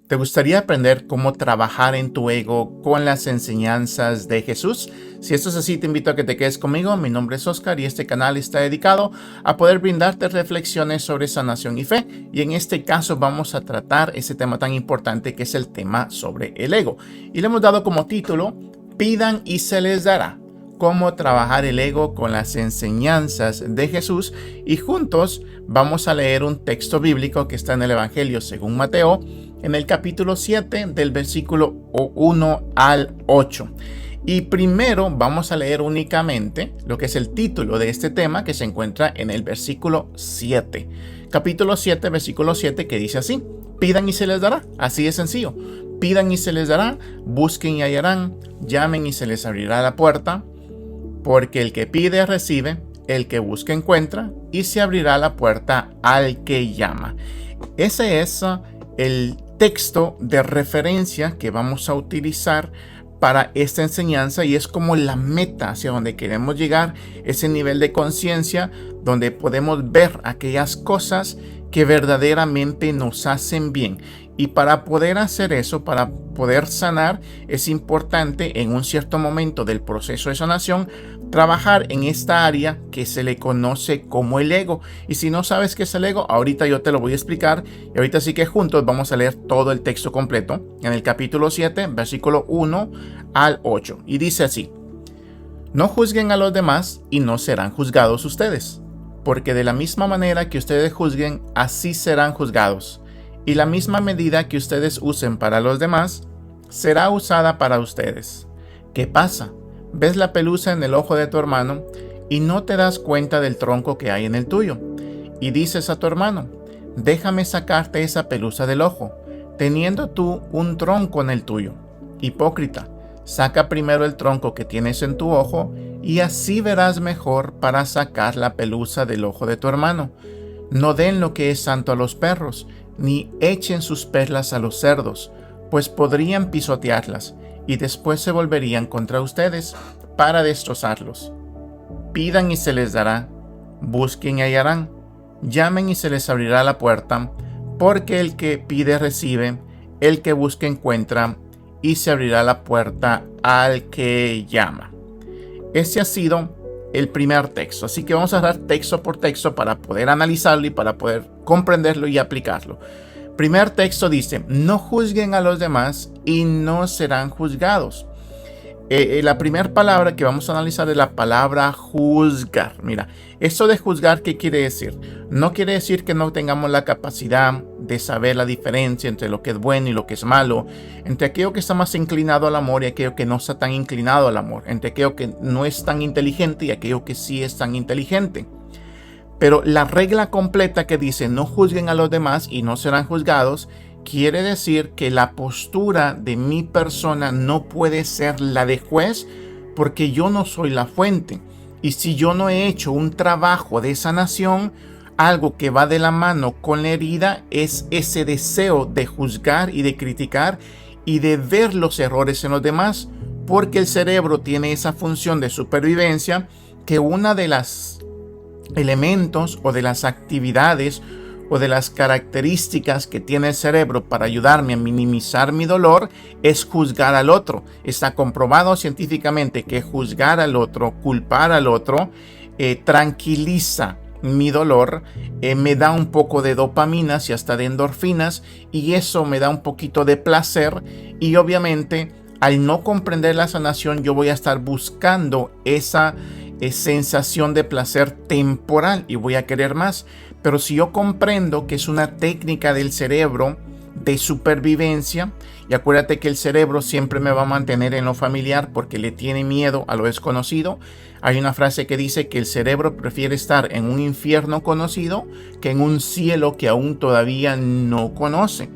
¿Te gustaría aprender cómo trabajar en tu ego con las enseñanzas de Jesús? Si esto es así, te invito a que te quedes conmigo. Mi nombre es Oscar y este canal está dedicado a poder brindarte reflexiones sobre sanación y fe. Y en este caso vamos a tratar ese tema tan importante que es el tema sobre el ego. Y le hemos dado como título, Pidan y se les dará. Cómo trabajar el ego con las enseñanzas de Jesús. Y juntos vamos a leer un texto bíblico que está en el Evangelio según Mateo, en el capítulo 7 del versículo 1 al 8. Y primero vamos a leer únicamente lo que es el título de este tema que se encuentra en el versículo 7. Capítulo 7, versículo 7, que dice así: pidan y se les dará. Así de sencillo. Pidan y se les dará, busquen y hallarán, llamen y se les abrirá la puerta, porque el que pide recibe, el que busca encuentra, y se abrirá la puerta al que llama. Ese es el texto de referencia que vamos a utilizar para esta enseñanza, y es como la meta hacia donde queremos llegar, ese nivel de conciencia donde podemos ver aquellas cosas que verdaderamente nos hacen bien. Y para poder hacer eso, para poder sanar, es importante en un cierto momento del proceso de sanación trabajar en esta área que se le conoce como el ego. Y si no sabes qué es el ego, ahorita yo te lo voy a explicar. Y ahorita sí que juntos vamos a leer todo el texto completo en el capítulo 7, versículo 1 al 8. Y dice así: no juzguen a los demás y no serán juzgados ustedes, porque de la misma manera que ustedes juzguen, así serán juzgados. Y la misma medida que ustedes usen para los demás, será usada para ustedes. ¿Qué pasa? ¿Ves la pelusa en el ojo de tu hermano y no te das cuenta del tronco que hay en el tuyo? Y dices a tu hermano: déjame sacarte esa pelusa del ojo, teniendo tú un tronco en el tuyo. Hipócrita, saca primero el tronco que tienes en tu ojo y así verás mejor para sacar la pelusa del ojo de tu hermano. No den lo que es santo a los perros, ni echen sus perlas a los cerdos, pues podrían pisotearlas y después se volverían contra ustedes para destrozarlos. Pidan y se les dará, busquen y hallarán, llamen y se les abrirá la puerta, porque el que pide recibe, el que busca encuentra, y se abrirá la puerta al que llama. Este ha sido el primer texto, así que vamos a dar texto por texto para poder analizarlo y para poder comprenderlo y aplicarlo. Primer texto dice: no juzguen a los demás y no serán juzgados. La primera palabra que vamos a analizar es la palabra juzgar. Mira, esto de juzgar, ¿qué quiere decir? No quiere decir que no tengamos la capacidad de saber la diferencia entre lo que es bueno y lo que es malo, entre aquello que está más inclinado al amor y aquello que no está tan inclinado al amor, entre aquello que no es tan inteligente y aquello que sí es tan inteligente. Pero la regla completa que dice no juzguen a los demás y no serán juzgados, quiere decir que la postura de mi persona no puede ser la de juez, porque yo no soy la fuente. Y si yo no he hecho un trabajo de sanación, algo que va de la mano con la herida es ese deseo de juzgar y de criticar y de ver los errores en los demás, porque el cerebro tiene esa función de supervivencia, que una de las elementos o de las actividades o de las características que tiene el cerebro para ayudarme a minimizar mi dolor es juzgar al otro. Está comprobado científicamente que juzgar al otro, culpar al otro, tranquiliza mi dolor, me da un poco de dopaminas y hasta de endorfinas, y eso me da un poquito de placer. Y obviamente al no comprender la sanación, yo voy a estar buscando esa sensación de placer temporal y voy a querer más. Pero si yo comprendo que es una técnica del cerebro de supervivencia, y acuérdate que el cerebro siempre me va a mantener en lo familiar porque le tiene miedo a lo desconocido. Hay una frase que dice que el cerebro prefiere estar en un infierno conocido que en un cielo que aún todavía no conoce.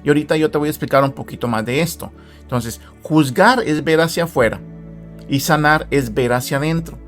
Y ahorita yo te voy a explicar un poquito más de esto. Entonces, juzgar es ver hacia afuera y sanar es ver hacia adentro.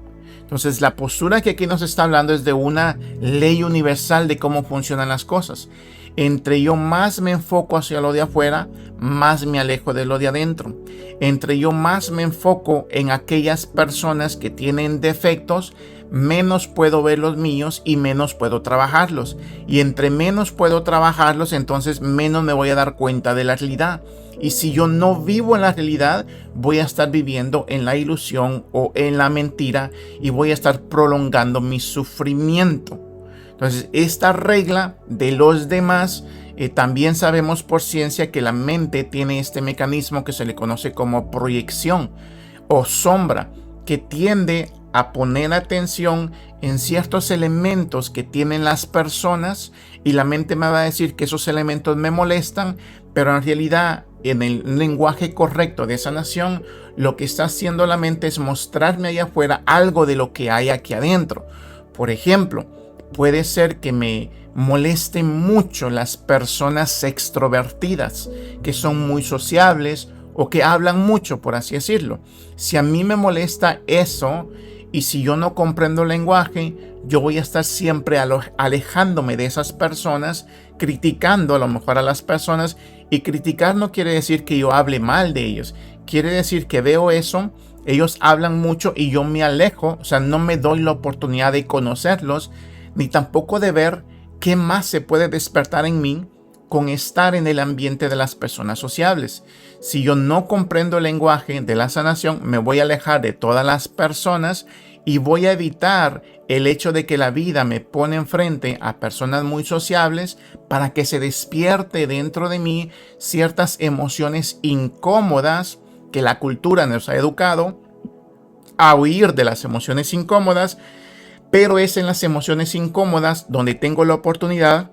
Entonces, la postura que aquí nos está hablando es de una ley universal de cómo funcionan las cosas. Entre yo más me enfoco hacia lo de afuera, más me alejo de lo de adentro. Entre yo más me enfoco en aquellas personas que tienen defectos, menos puedo ver los míos y menos puedo trabajarlos. Y entre menos puedo trabajarlos, entonces menos me voy a dar cuenta de la realidad. Y si yo no vivo en la realidad, voy a estar viviendo en la ilusión o en la mentira y voy a estar prolongando mi sufrimiento. Entonces, esta regla de los demás, también sabemos por ciencia que la mente tiene este mecanismo que se le conoce como proyección o sombra, que tiende a poner atención en ciertos elementos que tienen las personas y la mente me va a decir que esos elementos me molestan, pero en realidad en el lenguaje correcto de sanación lo que está haciendo la mente es mostrarme allá afuera algo de lo que hay aquí adentro. Por ejemplo, puede ser que me molesten mucho las personas extrovertidas, que son muy sociables o que hablan mucho, por así decirlo. Si a mí me molesta eso y si yo no comprendo el lenguaje, yo voy a estar siempre alejándome de esas personas, criticando a lo mejor a las personas. Y criticar no quiere decir que yo hable mal de ellos. Quiere decir que veo eso, ellos hablan mucho y yo me alejo, o sea, no me doy la oportunidad de conocerlos, ni tampoco de ver qué más se puede despertar en mí con estar en el ambiente de las personas sociables. Si yo no comprendo el lenguaje de la sanación, me voy a alejar de todas las personas y voy a evitar el hecho de que la vida me pone enfrente a personas muy sociables para que se despierte dentro de mí ciertas emociones incómodas que la cultura nos ha educado a huir de las emociones incómodas, pero es en las emociones incómodas donde tengo la oportunidad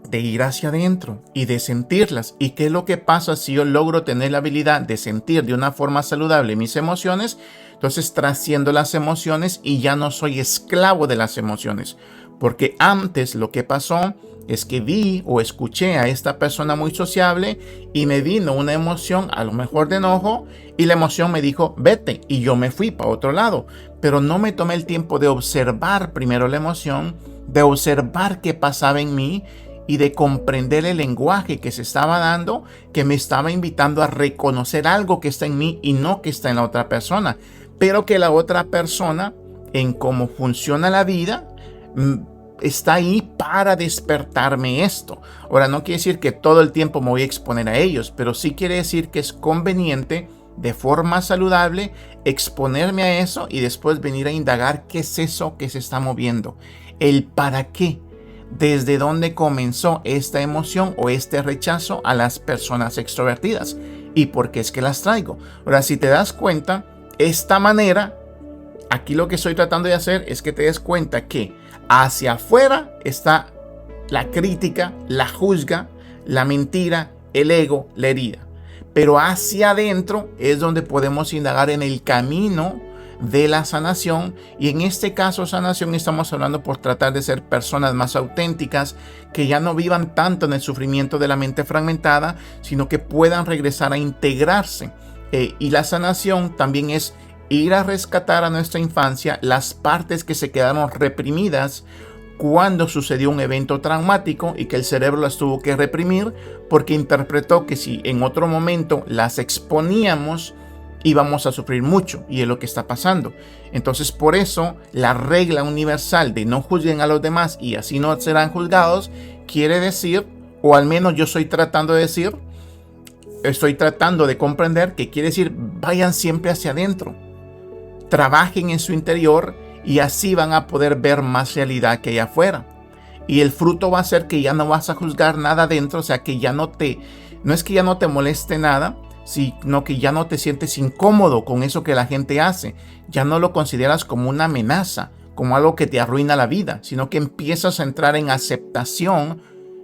de ir hacia adentro y de sentirlas. ¿Y qué es lo que pasa si yo logro tener la habilidad de sentir de una forma saludable mis emociones? Entonces trasciendo las emociones y ya no soy esclavo de las emociones. Porque antes lo que pasó es que vi o escuché a esta persona muy sociable y me vino una emoción, a lo mejor de enojo, y la emoción me dijo, vete, y yo me fui para otro lado. Pero no me tomé el tiempo de observar primero la emoción, de observar qué pasaba en mí y de comprender el lenguaje que se estaba dando, que me estaba invitando a reconocer algo que está en mí y no que está en la otra persona, pero que la otra persona, en cómo funciona la vida, está ahí para despertarme esto. Ahora, no quiere decir que todo el tiempo me voy a exponer a ellos, pero sí quiere decir que es conveniente, de forma saludable, exponerme a eso y después venir a indagar qué es eso que se está moviendo, el para qué. ¿Desde dónde comenzó esta emoción o este rechazo a las personas extrovertidas? ¿Y por qué es que las traigo? Ahora, si te das cuenta, esta manera, aquí lo que estoy tratando de hacer es que te des cuenta que hacia afuera está la crítica, la juzga, la mentira, el ego, la herida. Pero hacia adentro es donde podemos indagar en el camino de la sanación, y en este caso sanación estamos hablando por tratar de ser personas más auténticas, que ya no vivan tanto en el sufrimiento de la mente fragmentada, sino que puedan regresar a integrarse. Y la sanación también es ir a rescatar a nuestra infancia las partes que se quedaron reprimidas cuando sucedió un evento traumático y que el cerebro las tuvo que reprimir porque interpretó que si en otro momento las exponíamos íbamos a sufrir mucho, y es lo que está pasando. Entonces, por eso la regla universal de no juzguen a los demás y así no serán juzgados quiere decir, o al menos yo estoy tratando de comprender que quiere decir vayan siempre hacia adentro, trabajen en su interior y así van a poder ver más realidad que allá afuera. Y el fruto va a ser que ya no vas a juzgar nada adentro, o sea que no es que ya no te moleste nada, sino que ya no te sientes incómodo con eso que la gente hace. Ya no lo consideras como una amenaza, como algo que te arruina la vida, sino que empiezas a entrar en aceptación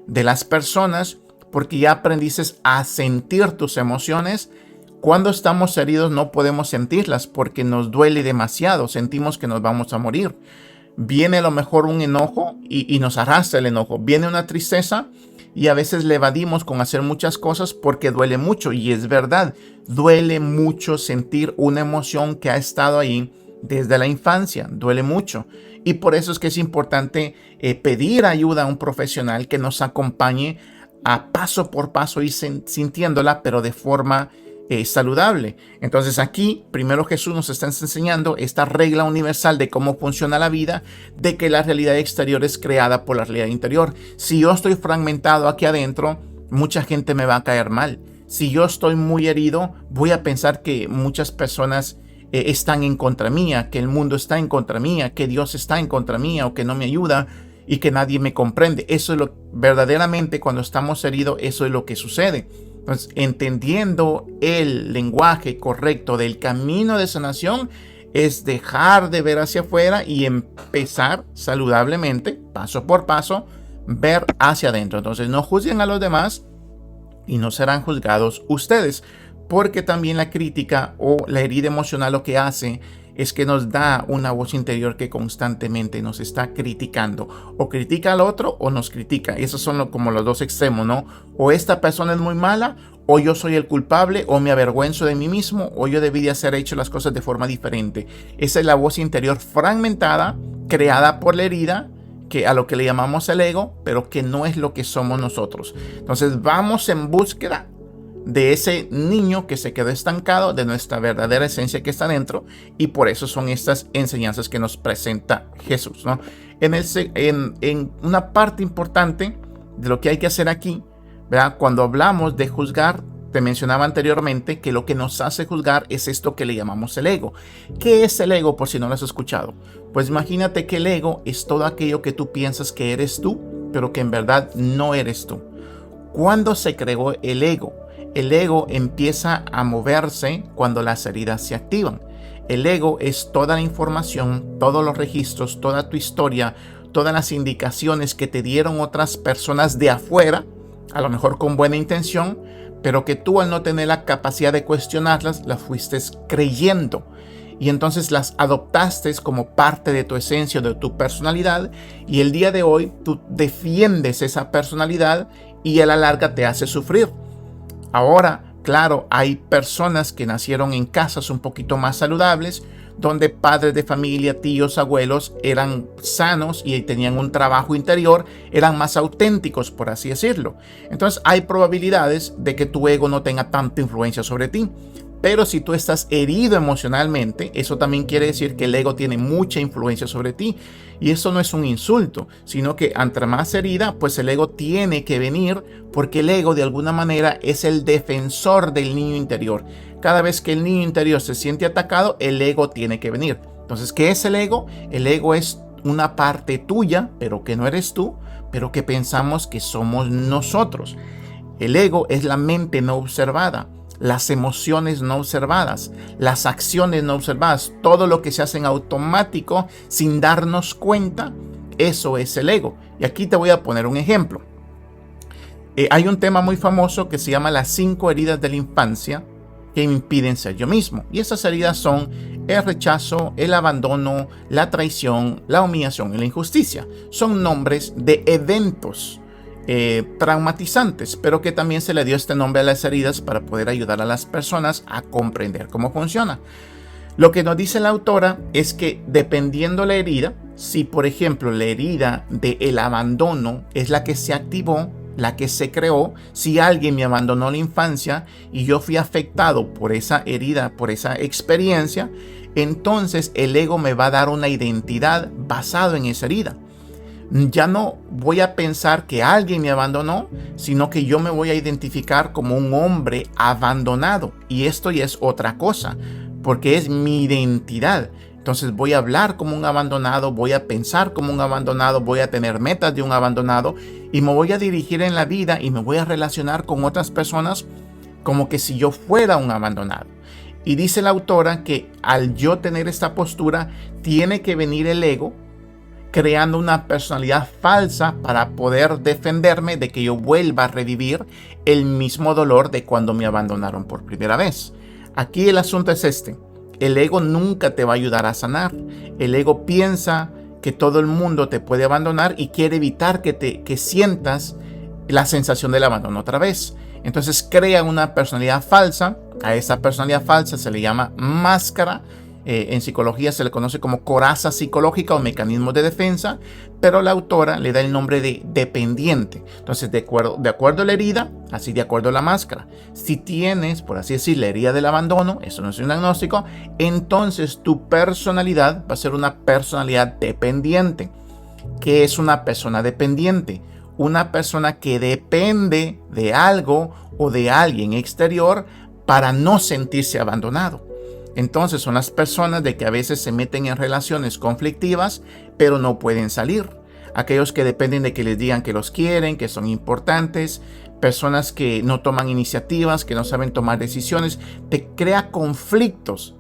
de las personas porque ya aprendiste a sentir tus emociones. Cuando estamos heridos no podemos sentirlas porque nos duele demasiado, sentimos que nos vamos a morir. Viene a lo mejor un enojo y nos arrastra el enojo. Viene una tristeza y a veces le evadimos con hacer muchas cosas porque duele mucho. Y es verdad, duele mucho sentir una emoción que ha estado ahí desde la infancia. Duele mucho. Y por eso es que es importante pedir ayuda a un profesional que nos acompañe a paso por paso y sintiéndola, pero de forma saludable. Entonces aquí primero Jesús nos está enseñando esta regla universal de cómo funciona la vida, de que la realidad exterior es creada por la realidad interior. Si yo estoy fragmentado aquí adentro, mucha gente me va a caer mal. Si yo estoy muy herido, voy a pensar que muchas personas están en contra mía, que el mundo está en contra mía, que Dios está en contra mía o que no me ayuda y que nadie me comprende. Eso es lo verdaderamente, cuando estamos heridos, eso es lo que sucede. Entonces, entendiendo el lenguaje correcto del camino de sanación es dejar de ver hacia afuera y empezar saludablemente, paso por paso, ver hacia adentro. Entonces, no juzguen a los demás y no serán juzgados ustedes, porque también la crítica o la herida emocional lo que hace es que nos da una voz interior que constantemente nos está criticando. O critica al otro o nos critica. Esos son como los dos extremos, ¿no? O esta persona es muy mala, o yo soy el culpable, o me avergüenzo de mí mismo, o yo debí de haber hecho las cosas de forma diferente. Esa es la voz interior fragmentada, creada por la herida, que a lo que le llamamos el ego, pero que no es lo que somos nosotros. Entonces vamos en búsqueda de ese niño que se quedó estancado, de nuestra verdadera esencia que está dentro, y por eso son estas enseñanzas que nos presenta Jesús, ¿no? En una parte importante de lo que hay que hacer aquí, ¿verdad? Cuando hablamos de juzgar, te mencionaba anteriormente que lo que nos hace juzgar es esto que le llamamos el ego. ¿Qué es el ego, por si no lo has escuchado? Pues imagínate que el ego es todo aquello que tú piensas que eres tú, pero que en verdad no eres tú. ¿Cuándo se creó el ego? El ego empieza a moverse cuando las heridas se activan. El ego es toda la información, todos los registros, toda tu historia, todas las indicaciones que te dieron otras personas de afuera, a lo mejor con buena intención, pero que tú, al no tener la capacidad de cuestionarlas, las fuiste creyendo. Y entonces las adoptaste como parte de tu esencia, de tu personalidad, y el día de hoy tú defiendes esa personalidad y a la larga te hace sufrir. Ahora, claro, hay personas que nacieron en casas un poquito más saludables, donde padres de familia, tíos, abuelos eran sanos y tenían un trabajo interior, eran más auténticos, por así decirlo. Entonces hay probabilidades de que tu ego no tenga tanta influencia sobre ti. Pero si tú estás herido emocionalmente, eso también quiere decir que el ego tiene mucha influencia sobre ti. Y eso no es un insulto, sino que entre más herida, pues el ego tiene que venir, porque el ego de alguna manera es el defensor del niño interior. Cada vez que el niño interior se siente atacado, el ego tiene que venir. Entonces, ¿qué es el ego? El ego es una parte tuya, pero que no eres tú, pero que pensamos que somos nosotros. El ego es la mente no observada, las emociones no observadas, las acciones no observadas, todo lo que se hace en automático sin darnos cuenta, eso es el ego. Y aquí te voy a poner un ejemplo. Hay un tema muy famoso que se llama las 5 heridas de la infancia que me impiden ser yo mismo. Y esas heridas son el rechazo, el abandono, la traición, la humillación y la injusticia. Son nombres de eventos traumatizantes, pero que también se le dio este nombre a las heridas para poder ayudar a las personas a comprender cómo funciona. Lo que nos dice la autora es que dependiendo la herida, si por ejemplo la herida del abandono es la que se activó, la que se creó, si alguien me abandonó en la infancia y yo fui afectado por esa herida, por esa experiencia, entonces el ego me va a dar una identidad basado en esa herida. Ya no voy a pensar que alguien me abandonó, sino que yo me voy a identificar como un hombre abandonado. Y esto ya es otra cosa, porque es mi identidad. Entonces voy a hablar como un abandonado, voy a pensar como un abandonado, voy a tener metas de un abandonado y me voy a dirigir en la vida y me voy a relacionar con otras personas como que si yo fuera un abandonado. Y dice la autora que al yo tener esta postura, tiene que venir el ego creando una personalidad falsa para poder defenderme de que yo vuelva a revivir el mismo dolor de cuando me abandonaron por primera vez. Aquí el asunto es este: el ego nunca te va a ayudar a sanar. El ego piensa que todo el mundo te puede abandonar y quiere evitar que sientas la sensación del abandono otra vez. Entonces crea una personalidad falsa. A esa personalidad falsa se le llama máscara. En psicología se le conoce como coraza psicológica o mecanismo de defensa, pero la autora le da el nombre de dependiente. Entonces, de acuerdo a la herida, así de acuerdo a la máscara. Si tienes, por así decir, la herida del abandono, eso no es un diagnóstico, entonces tu personalidad va a ser una personalidad dependiente. ¿Qué es una persona dependiente? Una persona que depende de algo o de alguien exterior para no sentirse abandonado. Entonces son las personas de que a veces se meten en relaciones conflictivas, pero no pueden salir. Aquellos que dependen de que les digan que los quieren, que son importantes, personas que no toman iniciativas, que no saben tomar decisiones, te crea conflictos.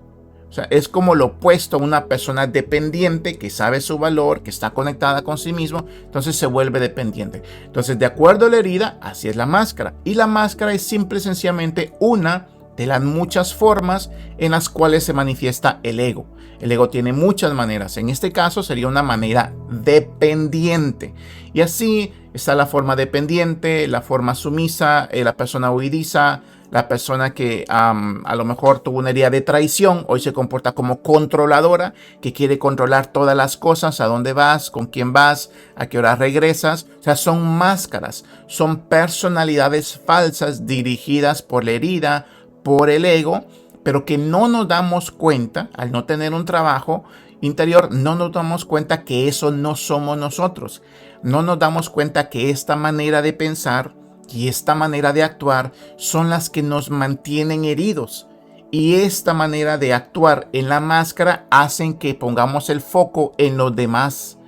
O sea, es como lo opuesto a una persona dependiente que sabe su valor, que está conectada con sí mismo, entonces se vuelve dependiente. Entonces, de acuerdo a la herida, así es la máscara. Y la máscara es simple y sencillamente una de las muchas formas en las cuales se manifiesta el ego. El ego tiene muchas maneras. En este caso sería una manera dependiente. Y así está la forma dependiente, la forma sumisa, la persona huidiza, la persona que a lo mejor tuvo una herida de traición, hoy se comporta como controladora, que quiere controlar todas las cosas, a dónde vas, con quién vas, a qué hora regresas. O sea, son máscaras, son personalidades falsas dirigidas por la herida, por el ego, pero que no nos damos cuenta, al no tener un trabajo interior, no nos damos cuenta que eso no somos nosotros. No nos damos cuenta que esta manera de pensar y esta manera de actuar son las que nos mantienen heridos. Y esta manera de actuar en la máscara hacen que pongamos el foco en los demás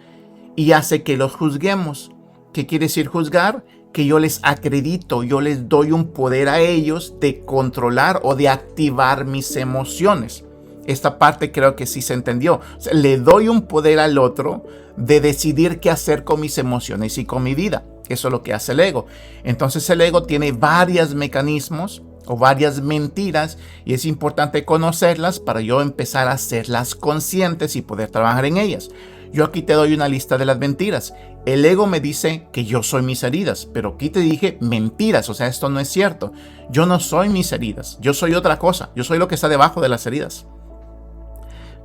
y hace que los juzguemos. ¿Qué quiere decir juzgar? Que yo les acredito, yo les doy un poder a ellos de controlar o de activar mis emociones. Esta parte creo que sí se entendió. O sea, le doy un poder al otro de decidir qué hacer con mis emociones y con mi vida. Eso es lo que hace el ego. Entonces el ego tiene varios mecanismos o varias mentiras y es importante conocerlas para yo empezar a hacerlas conscientes y poder trabajar en ellas. Yo aquí te doy una lista de las mentiras. El ego me dice que yo soy mis heridas, pero aquí te dije mentiras, o sea, esto no es cierto. Yo no soy mis heridas, yo soy otra cosa, yo soy lo que está debajo de las heridas.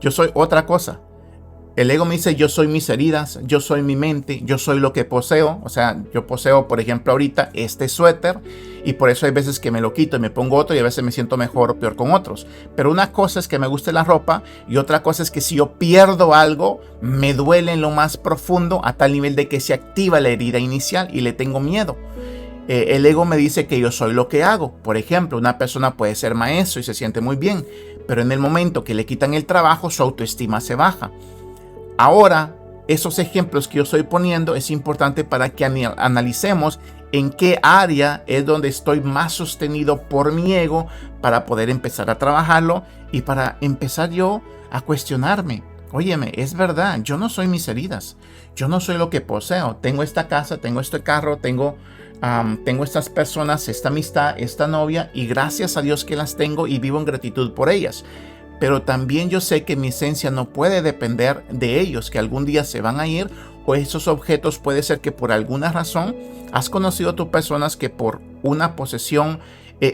Yo soy otra cosa. El ego me dice yo soy mis heridas, yo soy mi mente, yo soy lo que poseo. O sea, yo poseo, por ejemplo, ahorita este suéter y por eso hay veces que me lo quito y me pongo otro y a veces me siento mejor o peor con otros. Pero una cosa es que me guste la ropa y otra cosa es que si yo pierdo algo, me duele en lo más profundo a tal nivel de que se activa la herida inicial y le tengo miedo. El ego me dice que yo soy lo que hago. Por ejemplo, una persona puede ser maestro y se siente muy bien, pero en el momento que le quitan el trabajo, su autoestima se baja. Ahora, esos ejemplos que yo estoy poniendo es importante para que analicemos en qué área es donde estoy más sostenido por mi ego para poder empezar a trabajarlo y para empezar yo a cuestionarme. Óyeme, es verdad, yo no soy mis heridas, yo no soy lo que poseo. Tengo esta casa, tengo este carro, tengo estas personas, esta amistad, esta novia y gracias a Dios que las tengo y vivo en gratitud por ellas. Pero también yo sé que mi esencia no puede depender de ellos, que algún día se van a ir, o esos objetos puede ser que por alguna razón has conocido a tus personas que por una posesión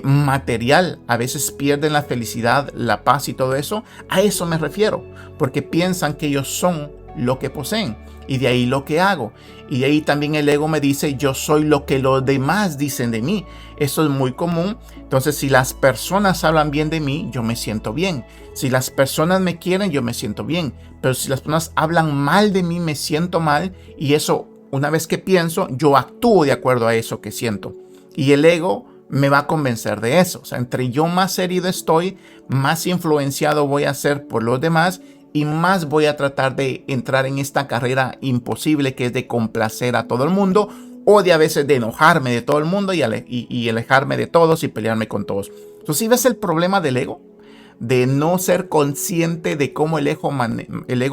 material a veces pierden la felicidad, la paz y todo eso. A eso me refiero, porque piensan que ellos son lo que poseen y de ahí lo que hago. Y de ahí también el ego me dice yo soy lo que los demás dicen de mí. Eso es muy común. Entonces si las personas hablan bien de mí, yo me siento bien. Si las personas me quieren, yo me siento bien. Pero si las personas hablan mal de mí, me siento mal. Y eso, una vez que pienso, yo actúo de acuerdo a eso que siento. Y el ego me va a convencer de eso. O sea, entre yo más herido estoy, más influenciado voy a ser por los demás y más voy a tratar de entrar en esta carrera imposible que es de complacer a todo el mundo o de a veces de enojarme de todo el mundo y alejarme de todos y pelearme con todos. Entonces, ¿sí ves el problema del ego? De no ser consciente de cómo el ego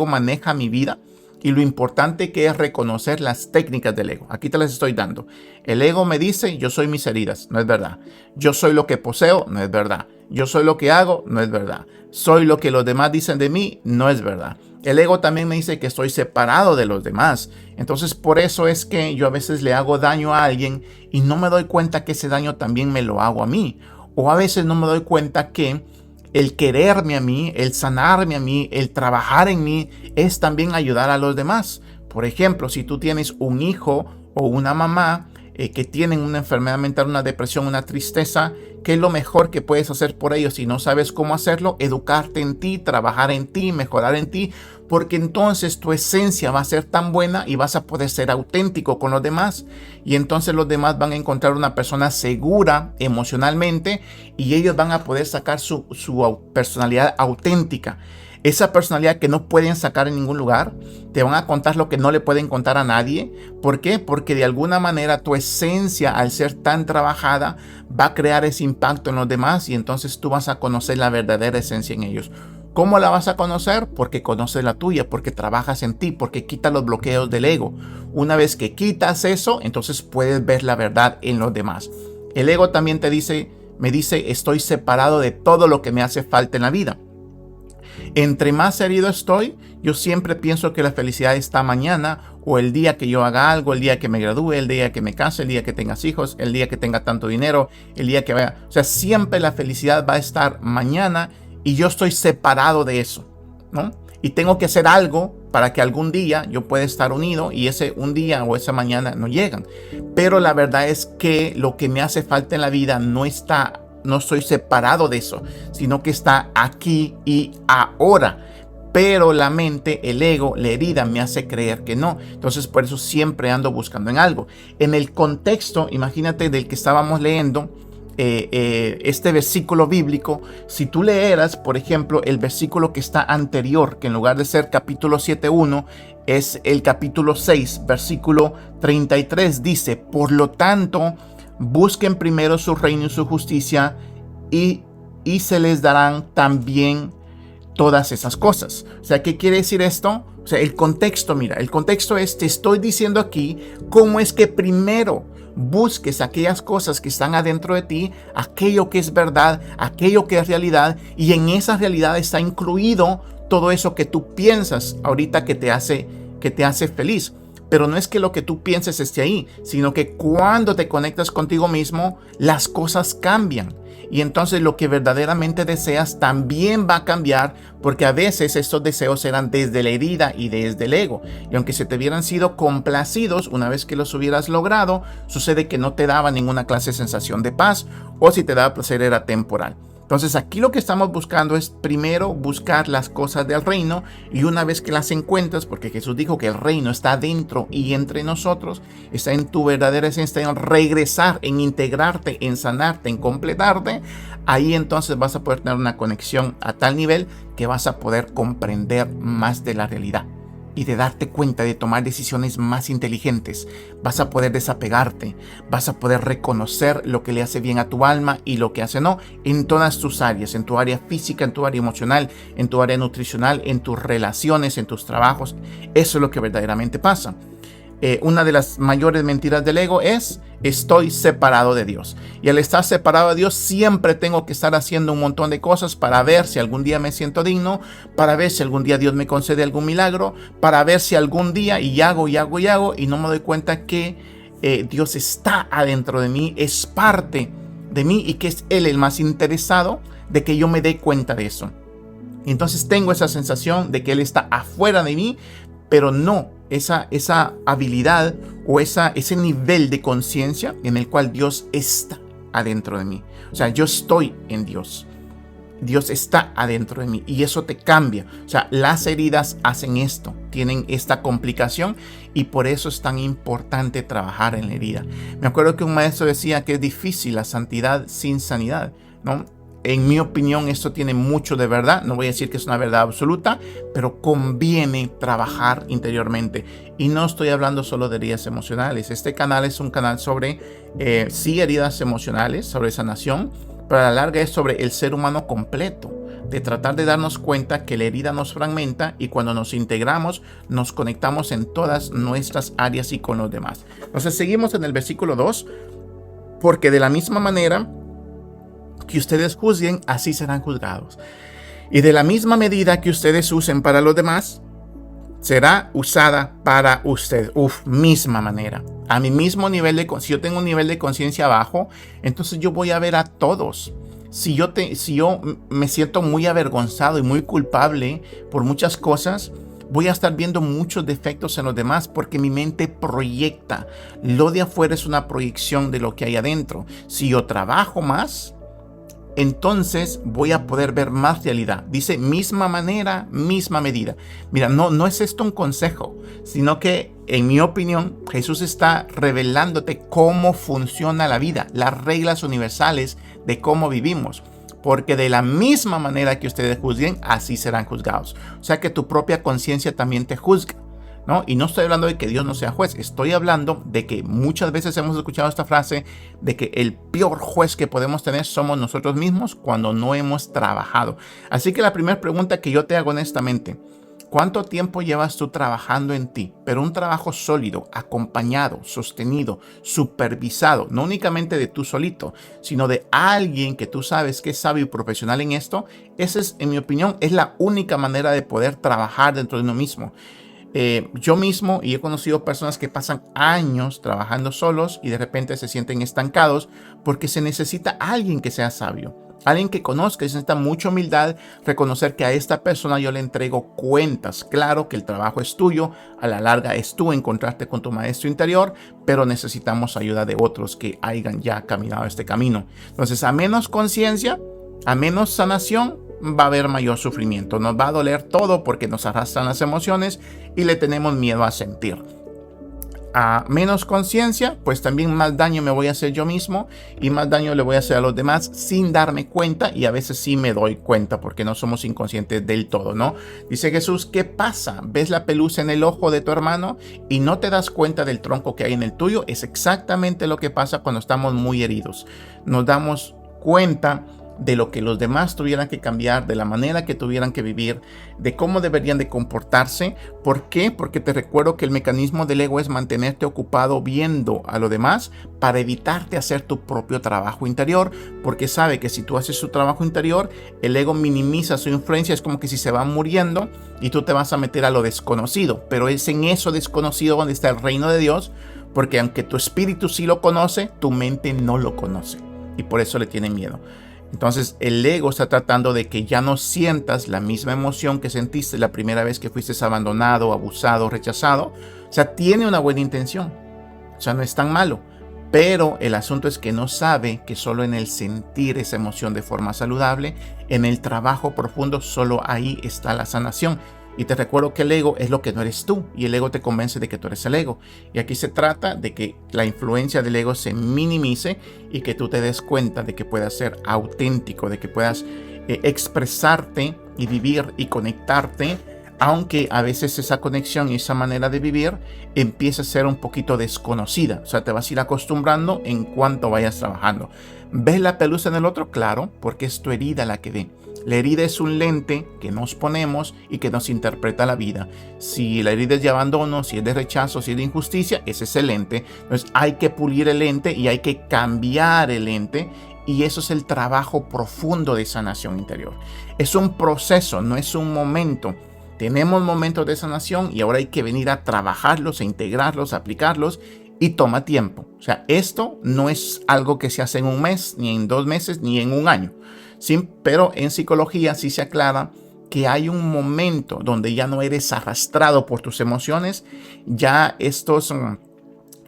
maneja mi vida y lo importante que es reconocer las técnicas del ego. Aquí te las estoy dando. El ego me dice yo soy mis heridas, no es verdad. Yo soy lo que poseo, no es verdad. Yo soy lo que hago, no es verdad. Soy lo que los demás dicen de mí, no es verdad. El ego también me dice que estoy separado de los demás. Entonces por eso es que yo a veces le hago daño a alguien y no me doy cuenta que ese daño también me lo hago a mí. O a veces no me doy cuenta que el quererme a mí, el sanarme a mí, el trabajar en mí, es también ayudar a los demás. Por ejemplo, si tú tienes un hijo o una mamá que tienen una enfermedad mental, una depresión, una tristeza, ¿qué es lo mejor que puedes hacer por ellos? Si no sabes cómo hacerlo, educarte en ti, trabajar en ti, mejorar en ti, porque entonces tu esencia va a ser tan buena y vas a poder ser auténtico con los demás. Y entonces los demás van a encontrar una persona segura emocionalmente y ellos van a poder sacar su personalidad auténtica. Esa personalidad que no pueden sacar en ningún lugar, te van a contar lo que no le pueden contar a nadie. ¿Por qué? Porque de alguna manera tu esencia, al ser tan trabajada, va a crear ese impacto en los demás y entonces tú vas a conocer la verdadera esencia en ellos. ¿Cómo la vas a conocer? Porque conoces la tuya, porque trabajas en ti, porque quitas los bloqueos del ego. Una vez que quitas eso, entonces puedes ver la verdad en los demás. El ego también me dice, estoy separado de todo lo que me hace falta en la vida. Entre más herido estoy, yo siempre pienso que la felicidad está mañana o el día que yo haga algo, el día que me gradúe, el día que me case, el día que tengas hijos, el día que tenga tanto dinero, el día que vaya. O sea, siempre la felicidad va a estar mañana y yo estoy separado de eso, ¿no? Y tengo que hacer algo para que algún día yo pueda estar unido y ese un día o esa mañana no llegan. Pero la verdad es que lo que me hace falta en la vida no estoy separado de eso, sino que está aquí y ahora. Pero la mente, el ego, la herida me hace creer que no. Entonces por eso siempre ando buscando en algo. En el contexto, imagínate del que estábamos leyendo, este versículo bíblico, si tú leeras, por ejemplo, el versículo que está anterior, que en lugar de ser capítulo 7:1, es el capítulo 6, versículo 33, dice, por lo tanto, busquen primero su reino y su justicia y se les darán también todas esas cosas. O sea, ¿qué quiere decir esto? O sea, el contexto, mira, el contexto es, te estoy diciendo aquí cómo es que primero busques aquellas cosas que están adentro de ti, aquello que es verdad, aquello que es realidad, y en esa realidad está incluido todo eso que tú piensas ahorita que te hace feliz. Pero no es que lo que tú pienses esté ahí, sino que cuando te conectas contigo mismo, las cosas cambian. Y entonces lo que verdaderamente deseas también va a cambiar, porque a veces estos deseos eran desde la herida y desde el ego. Y aunque se te hubieran sido complacidos, una vez que los hubieras logrado, sucede que no te daba ninguna clase de sensación de paz, o si te daba placer era temporal. Entonces aquí lo que estamos buscando es primero buscar las cosas del reino, y una vez que las encuentras, porque Jesús dijo que el reino está dentro y entre nosotros, está en tu verdadera esencia, en regresar, en integrarte, en sanarte, en completarte, ahí entonces vas a poder tener una conexión a tal nivel que vas a poder comprender más de la realidad. Y de darte cuenta, de tomar decisiones más inteligentes. Vas a poder desapegarte, vas a poder reconocer lo que le hace bien a tu alma y lo que hace no, en todas tus áreas, en tu área física, en tu área emocional, en tu área nutricional, en tus relaciones, en tus trabajos. Eso es lo que verdaderamente pasa. Una de las mayores mentiras del ego es, estoy separado de Dios. Y al estar separado de Dios, siempre tengo que estar haciendo un montón de cosas para ver si algún día me siento digno, para ver si algún día Dios me concede algún milagro, para ver si algún día, y hago, y no me doy cuenta que Dios está adentro de mí, es parte de mí, y que es Él el más interesado de que yo me dé cuenta de eso. Entonces tengo esa sensación de que Él está afuera de mí, pero no esa habilidad o ese nivel de conciencia en el cual Dios está adentro de mí. O sea, yo estoy en Dios. Dios está adentro de mí y eso te cambia. O sea, las heridas hacen esto, tienen esta complicación y por eso es tan importante trabajar en la herida. Me acuerdo que un maestro decía que es difícil la santidad sin sanidad, ¿no? En mi opinión, esto tiene mucho de verdad. No voy a decir que es una verdad absoluta, pero conviene trabajar interiormente. Y no estoy hablando solo de heridas emocionales. Este canal es un canal sobre, sí, heridas emocionales, sobre sanación, pero a la larga es sobre el ser humano completo. De tratar de darnos cuenta que la herida nos fragmenta y cuando nos integramos, nos conectamos en todas nuestras áreas y con los demás. Entonces seguimos en el versículo 2, porque de la misma manera que ustedes juzguen, así serán juzgados. Y de la misma medida que ustedes usen para los demás, será usada para usted. Misma manera. A mi mismo nivel si yo tengo un nivel de conciencia bajo, entonces yo voy a ver a todos Si yo me siento muy avergonzado y muy culpable por muchas cosas, voy a estar viendo muchos defectos en los demás porque mi mente proyecta. Lo de afuera es una proyección de lo que hay adentro. Si yo trabajo más, entonces voy a poder ver más realidad. Dice misma manera, misma medida. Mira, no es esto un consejo, sino que en mi opinión Jesús está revelándote cómo funciona la vida, las reglas universales de cómo vivimos. Porque de la misma manera que ustedes juzguen, así serán juzgados. O sea que tu propia conciencia también te juzga, ¿no? Y no estoy hablando de que Dios no sea juez, estoy hablando de que muchas veces hemos escuchado esta frase de que el peor juez que podemos tener somos nosotros mismos cuando no hemos trabajado. Así que la primera pregunta que yo te hago honestamente: ¿cuánto tiempo llevas tú trabajando en ti? Pero un trabajo sólido, acompañado, sostenido, supervisado, no únicamente de tú solito, sino de alguien que tú sabes que es sabio y profesional en esto. Esa es, en mi opinión, es la única manera de poder trabajar dentro de uno mismo. Yo mismo, y he conocido personas que pasan años trabajando solos y de repente se sienten estancados porque se necesita alguien que sea sabio, alguien que conozca. Se necesita mucha humildad, reconocer que a esta persona yo le entrego cuentas. Claro que el trabajo es tuyo, a la larga es tú encontrarte con tu maestro interior, pero necesitamos ayuda de otros que hayan ya caminado este camino. Entonces, a menos conciencia, a menos sanación, va a haber mayor sufrimiento. Nos va a doler todo porque nos arrastran las emociones y le tenemos miedo a sentir. A menos conciencia, pues también más daño me voy a hacer yo mismo y más daño le voy a hacer a los demás sin darme cuenta, y a veces sí me doy cuenta porque no somos inconscientes del todo, ¿no? Dice Jesús: ¿qué pasa? ¿Ves la pelusa en el ojo de tu hermano y no te das cuenta del tronco que hay en el tuyo? Es exactamente lo que pasa cuando estamos muy heridos. Nos damos cuenta de lo que los demás tuvieran que cambiar, de la manera que tuvieran que vivir, de cómo deberían de comportarse. ¿Por qué? Porque te recuerdo que el mecanismo del ego es mantenerte ocupado viendo a lo demás para evitarte hacer tu propio trabajo interior, porque sabe que si tú haces su trabajo interior, el ego minimiza su influencia. Es como que si se va muriendo y tú te vas a meter a lo desconocido, pero es en eso desconocido donde está el reino de Dios, porque aunque tu espíritu sí lo conoce, tu mente no lo conoce y por eso le tiene miedo. Entonces el ego está tratando de que ya no sientas la misma emoción que sentiste la primera vez que fuiste abandonado, abusado, rechazado. O sea, tiene una buena intención. O sea, no es tan malo. Pero el asunto es que no sabe que solo en el sentir esa emoción de forma saludable, en el trabajo profundo, solo ahí está la sanación. Y te recuerdo que el ego es lo que no eres tú, y el ego te convence de que tú eres el ego. Y aquí se trata de que la influencia del ego se minimice y que tú te des cuenta de que puedas ser auténtico, de que puedas expresarte y vivir y conectarte, aunque a veces esa conexión y esa manera de vivir empieza a ser un poquito desconocida. O sea, te vas a ir acostumbrando en cuanto vayas trabajando. ¿Ves la pelusa en el otro? Claro, porque es tu herida la que ve. La herida es un lente que nos ponemos y que nos interpreta la vida. Si la herida es de abandono, si es de rechazo, si es de injusticia, ese es el lente. Entonces hay que pulir el lente y hay que cambiar el lente. Y eso es el trabajo profundo de sanación interior. Es un proceso, no es un momento. Tenemos momentos de sanación y ahora hay que venir a trabajarlos, a integrarlos, a aplicarlos, y toma tiempo. O sea, esto no es algo que se hace en un mes, ni en 2 meses, ni en un año. Sí, pero en psicología sí se aclara que hay un momento donde ya no eres arrastrado por tus emociones, ya estos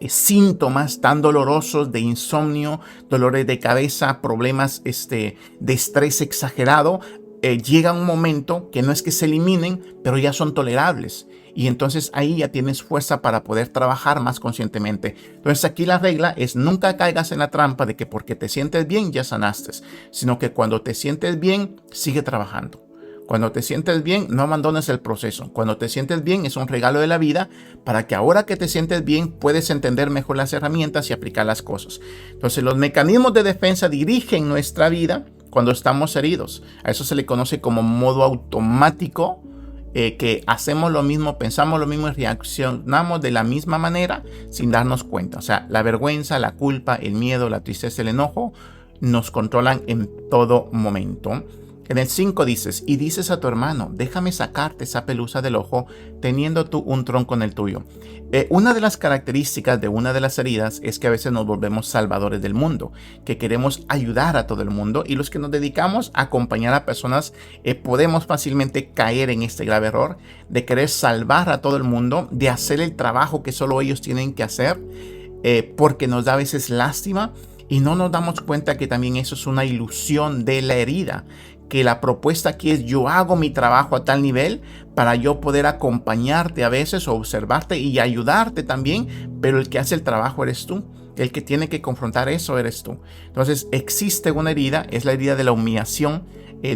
síntomas tan dolorosos de insomnio, dolores de cabeza, problemas de estrés exagerado, llega un momento que no es que se eliminen, pero ya son tolerables. Y entonces ahí ya tienes fuerza para poder trabajar más conscientemente. Entonces aquí la regla es: nunca caigas en la trampa de que porque te sientes bien ya sanaste, sino que cuando te sientes bien, sigue trabajando. Cuando te sientes bien, no abandones el proceso. Cuando te sientes bien, es un regalo de la vida para que ahora que te sientes bien, puedes entender mejor las herramientas y aplicar las cosas. Entonces los mecanismos de defensa dirigen nuestra vida cuando estamos heridos. A eso se le conoce como modo automático, que hacemos lo mismo, pensamos lo mismo y reaccionamos de la misma manera sin darnos cuenta. O sea, la vergüenza, la culpa, el miedo, la tristeza, el enojo nos controlan en todo momento. En el 5 dices, y dices a tu hermano, déjame sacarte esa pelusa del ojo, teniendo tú un tronco en el tuyo. Una de las características de una de las heridas es que a veces nos volvemos salvadores del mundo, que queremos ayudar a todo el mundo, y los que nos dedicamos a acompañar a personas podemos fácilmente caer en este grave error de querer salvar a todo el mundo, de hacer el trabajo que solo ellos tienen que hacer, porque nos da a veces lástima y no nos damos cuenta que también eso es una ilusión de la herida. Que la propuesta aquí es yo hago mi trabajo a tal nivel para yo poder acompañarte a veces o observarte y ayudarte también, pero el que hace el trabajo eres tú, el que tiene que confrontar eso eres tú. Entonces existe una herida, es la herida de la humillación,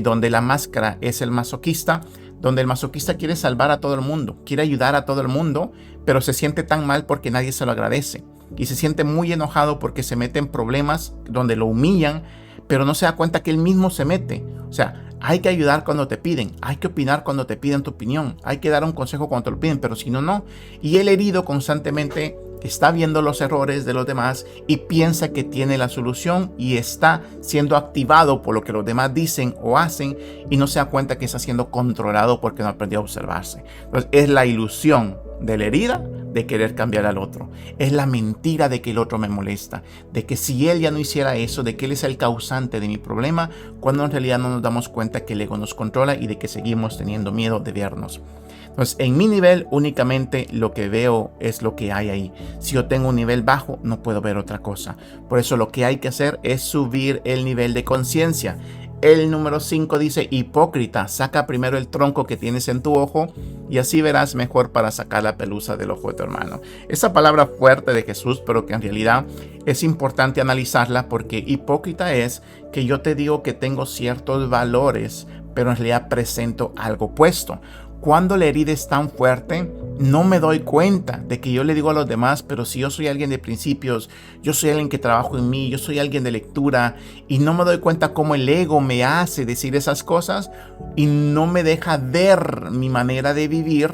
donde la máscara es el masoquista, donde el masoquista quiere salvar a todo el mundo, quiere ayudar a todo el mundo, pero se siente tan mal porque nadie se lo agradece y se siente muy enojado porque se mete en problemas donde lo humillan, pero no se da cuenta que él mismo se mete. O sea, hay que ayudar cuando te piden, hay que opinar cuando te piden tu opinión, hay que dar un consejo cuando te lo piden, pero si no, no. Y el herido constantemente está viendo los errores de los demás y piensa que tiene la solución y está siendo activado por lo que los demás dicen o hacen y no se da cuenta que está siendo controlado porque no aprendió a observarse. Entonces es la ilusión de la herida de querer cambiar al otro. Es la mentira de que el otro me molesta, de que si él ya no hiciera eso, de que él es el causante de mi problema, cuando en realidad no nos damos cuenta que el ego nos controla y de que seguimos teniendo miedo de vernos. Entonces, en mi nivel únicamente lo que veo es lo que hay ahí. Si yo tengo un nivel bajo, no puedo ver otra cosa. Por eso lo que hay que hacer es subir el nivel de conciencia. El número 5 dice, hipócrita, saca primero el tronco que tienes en tu ojo y así verás mejor para sacar la pelusa del ojo de tu hermano. Esa palabra fuerte de Jesús, pero que en realidad es importante analizarla, porque hipócrita es que yo te digo que tengo ciertos valores, pero en realidad presento algo opuesto. Cuando la herida es tan fuerte, no me doy cuenta de que yo le digo a los demás, pero si yo soy alguien de principios, yo soy alguien que trabajo en mí, yo soy alguien de lectura, y no me doy cuenta cómo el ego me hace decir esas cosas y no me deja ver mi manera de vivir,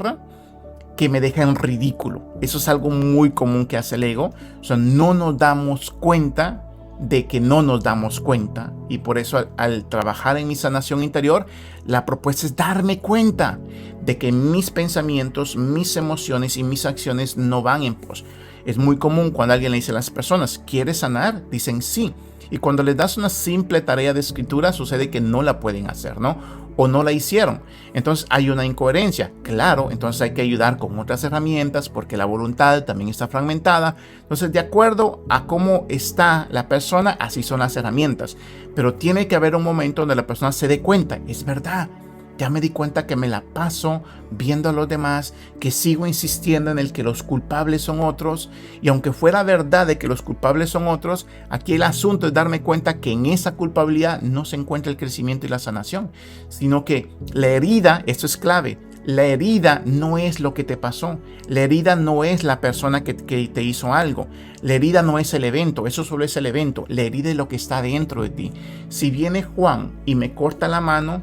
que me deja en ridículo. Eso es algo muy común que hace el ego. O sea, no nos damos cuenta de que no nos damos cuenta, y por eso al trabajar en mi sanación interior, la propuesta es darme cuenta de que mis pensamientos, mis emociones y mis acciones no van en pos. Es muy común cuando alguien le dice a las personas, ¿quieres sanar? Dicen sí. Y cuando les das una simple tarea de escritura, sucede que no la pueden hacer, ¿no? O no la hicieron. Entonces hay una incoherencia. Claro, entonces hay que ayudar con otras herramientas porque la voluntad también está fragmentada. Entonces, de acuerdo a cómo está la persona, así son las herramientas. Pero tiene que haber un momento donde la persona se dé cuenta. Es verdad. Ya me di cuenta que me la paso viendo a los demás, que sigo insistiendo en el que los culpables son otros, y aunque fuera verdad de que los culpables son otros, aquí el asunto es darme cuenta que en esa culpabilidad no se encuentra el crecimiento y la sanación, sino que la herida, esto es clave, la herida no es lo que te pasó, la herida no es la persona que te hizo algo, la herida no es el evento, eso solo es el evento, la herida es lo que está dentro de ti. Si viene Juan y me corta la mano,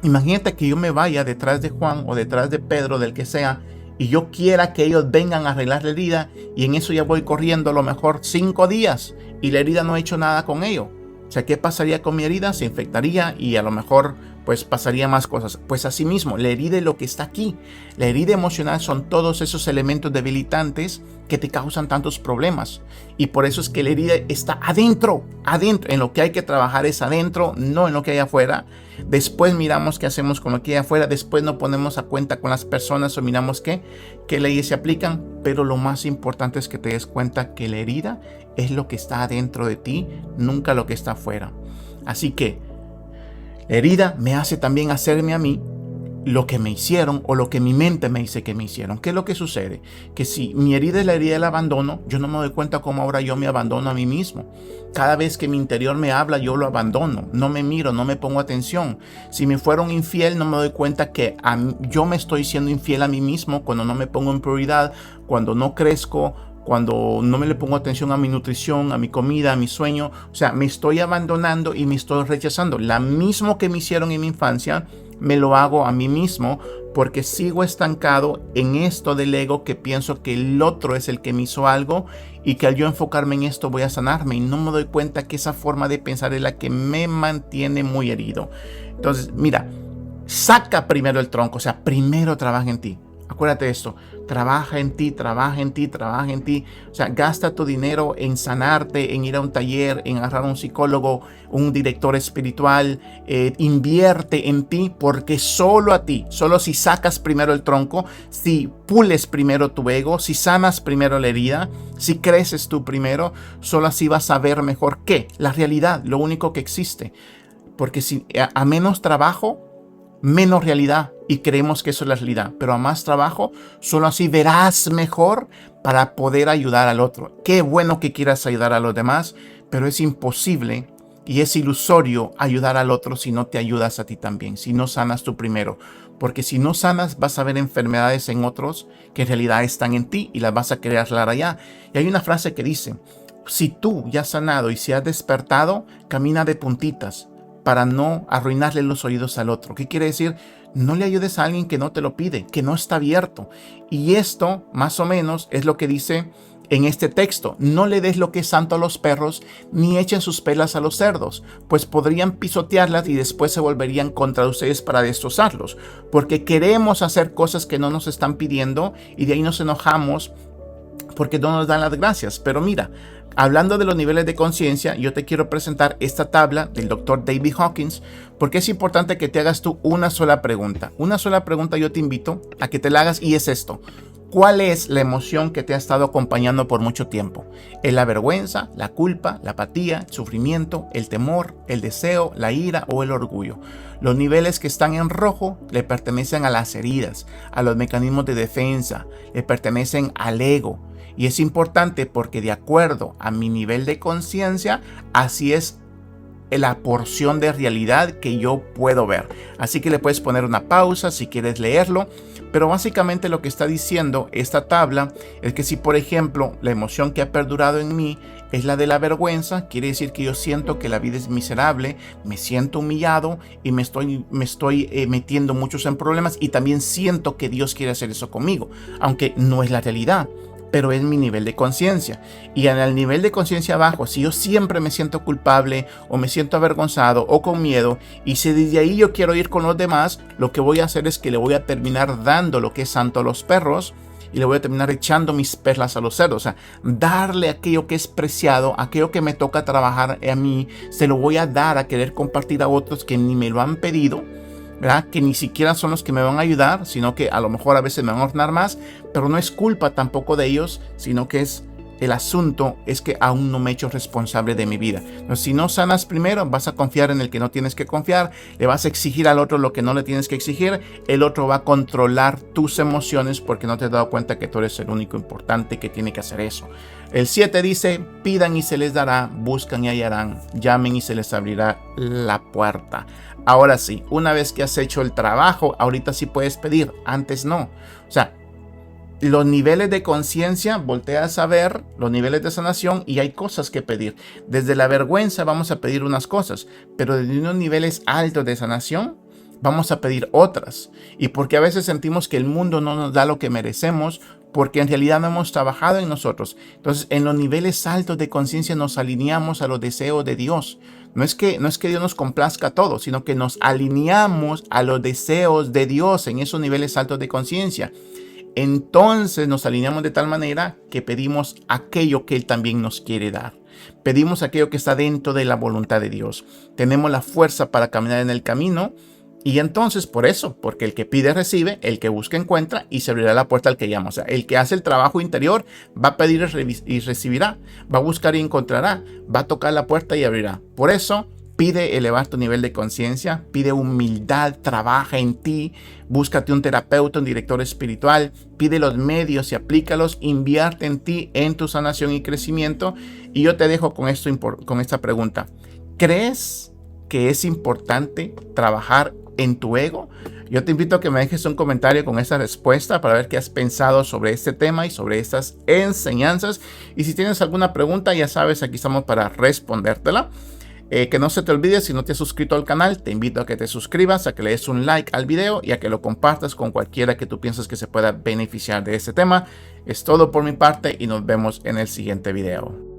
imagínate que yo me vaya detrás de Juan o detrás de Pedro, del que sea, y yo quiera que ellos vengan a arreglar la herida, y en eso ya voy corriendo a lo mejor 5 días y la herida no ha hecho nada con ello. O sea, ¿qué pasaría con mi herida? Se infectaría y a lo mejor pues pasaría más cosas. Pues así mismo, la herida es lo que está aquí. La herida emocional son todos esos elementos debilitantes que te causan tantos problemas. Y por eso es que la herida está adentro. En lo que hay que trabajar es adentro, no en lo que hay afuera. Después miramos qué hacemos con lo que hay afuera. Después nos ponemos a cuenta con las personas o miramos qué leyes se aplican. Pero lo más importante es que te des cuenta que la herida es lo que está adentro de ti, nunca lo que está afuera. Así que la herida me hace también hacerme a mí lo que me hicieron o lo que mi mente me dice que me hicieron. ¿Qué es lo que sucede? Que si mi herida es la herida del abandono, yo no me doy cuenta cómo ahora yo me abandono a mí mismo. Cada vez que mi interior me habla, yo lo abandono. No me miro, no me pongo atención. Si me fueron infiel, no me doy cuenta que yo me estoy siendo infiel a mí mismo cuando no me pongo en prioridad, cuando no crezco, cuando no me le pongo atención a mi nutrición, a mi comida, a mi sueño. O sea, me estoy abandonando y me estoy rechazando. La mismo que me hicieron en mi infancia, me lo hago a mí mismo porque sigo estancado en esto del ego, que pienso que el otro es el que me hizo algo y que al yo enfocarme en esto voy a sanarme, y no me doy cuenta que esa forma de pensar es la que me mantiene muy herido. Entonces, mira, saca primero el tronco, o sea, primero trabaja en ti. Acuérdate de esto, trabaja en ti, trabaja en ti, trabaja en ti. O sea, gasta tu dinero en sanarte, en ir a un taller, en agarrar a un psicólogo, un director espiritual. Invierte en ti, porque solo a ti, solo si sacas primero el tronco, si pules primero tu ego, si sanas primero la herida, si creces tú primero, solo así vas a ver mejor que la realidad, lo único que existe. Porque si a menos trabajo, menos realidad, y creemos que eso es la realidad, pero a más trabajo, solo así verás mejor para poder ayudar al otro. Qué bueno que quieras ayudar a los demás, pero es imposible y es ilusorio ayudar al otro si no te ayudas a ti también, si no sanas tú primero. Porque si no sanas, vas a ver enfermedades en otros que en realidad están en ti y las vas a querer arreglar allá. Y hay una frase que dice: si tú ya has sanado y si has despertado, camina de puntitas para no arruinarle los oídos al otro. ¿Qué quiere decir? No le ayudes a alguien que no te lo pide, que no está abierto. Y esto, más o menos, es lo que dice en este texto: no le des lo que es santo a los perros, ni echen sus pelas a los cerdos, pues podrían pisotearlas y después se volverían contra ustedes para destrozarlos. Porque queremos hacer cosas que no nos están pidiendo y de ahí nos enojamos porque no nos dan las gracias. Pero mira, hablando de los niveles de conciencia, yo te quiero presentar esta tabla del Dr. David Hawkins, porque es importante que te hagas tú una sola pregunta. Una sola pregunta yo te invito a que te la hagas, y es esto: ¿cuál es la emoción que te ha estado acompañando por mucho tiempo? ¿Es la vergüenza, la culpa, la apatía, el sufrimiento, el temor, el deseo, la ira o el orgullo? Los niveles que están en rojo le pertenecen a las heridas, a los mecanismos de defensa, le pertenecen al ego. Y es importante porque de acuerdo a mi nivel de conciencia, así es la porción de realidad que yo puedo ver. Así que le puedes poner una pausa si quieres leerlo. Pero básicamente lo que está diciendo esta tabla es que si, por ejemplo, la emoción que ha perdurado en mí es la de la vergüenza, quiere decir que yo siento que la vida es miserable, me siento humillado y me estoy metiendo muchos en problemas, y también siento que Dios quiere hacer eso conmigo, aunque no es la realidad, pero es mi nivel de conciencia. Y en el nivel de conciencia bajo, si yo siempre me siento culpable o me siento avergonzado o con miedo, y si desde ahí yo quiero ir con los demás, lo que voy a hacer es que le voy a terminar dando lo que es santo a los perros y le voy a terminar echando mis perlas a los cerdos. O sea, darle aquello que es preciado, aquello que me toca trabajar a mí, se lo voy a dar a querer compartir a otros que ni me lo han pedido, ¿verdad? Que ni siquiera son los que me van a ayudar, sino que a lo mejor a veces me van a ordenar más, pero no es culpa tampoco de ellos, sino que el asunto es que aún no me he hecho responsable de mi vida. Entonces, si no sanas primero, vas a confiar en el que no tienes que confiar, le vas a exigir al otro lo que no le tienes que exigir, el otro va a controlar tus emociones porque no te has dado cuenta que tú eres el único importante que tiene que hacer eso. El 7 dice: pidan y se les dará, buscan y hallarán, llamen y se les abrirá la puerta. Ahora sí, una vez que has hecho el trabajo, ahorita sí puedes pedir, antes no. O sea, los niveles de conciencia, volteas a ver los niveles de sanación y hay cosas que pedir. Desde la vergüenza vamos a pedir unas cosas, pero desde unos niveles altos de sanación vamos a pedir otras. Y porque a veces sentimos que el mundo no nos da lo que merecemos, porque en realidad no hemos trabajado en nosotros. Entonces, en los niveles altos de conciencia nos alineamos a los deseos de Dios. No es que Dios nos complazca a todos, sino que nos alineamos a los deseos de Dios en esos niveles altos de conciencia. Entonces nos alineamos de tal manera que pedimos aquello que Él también nos quiere dar. Pedimos aquello que está dentro de la voluntad de Dios. Tenemos la fuerza para caminar en el camino. Y entonces, por eso, porque el que pide recibe, el que busca encuentra, y se abrirá la puerta al que llama. O sea, el que hace el trabajo interior va a pedir y recibirá, va a buscar y encontrará, va a tocar la puerta y abrirá. Por eso, pide elevar tu nivel de conciencia, pide humildad, trabaja en ti, búscate un terapeuta, un director espiritual, pide los medios y aplícalos, invierte en ti, en tu sanación y crecimiento. Y yo te dejo con esta pregunta: ¿crees que es importante trabajar en tu ego? Yo te invito a que me dejes un comentario con esa respuesta para ver qué has pensado sobre este tema y sobre estas enseñanzas. Y si tienes alguna pregunta, ya sabes, aquí estamos para respondértela. Que no se te olvide, si no te has suscrito al canal, te invito a que te suscribas, a que le des un like al video y a que lo compartas con cualquiera que tú pienses que se pueda beneficiar de este tema. Es todo por mi parte y nos vemos en el siguiente video.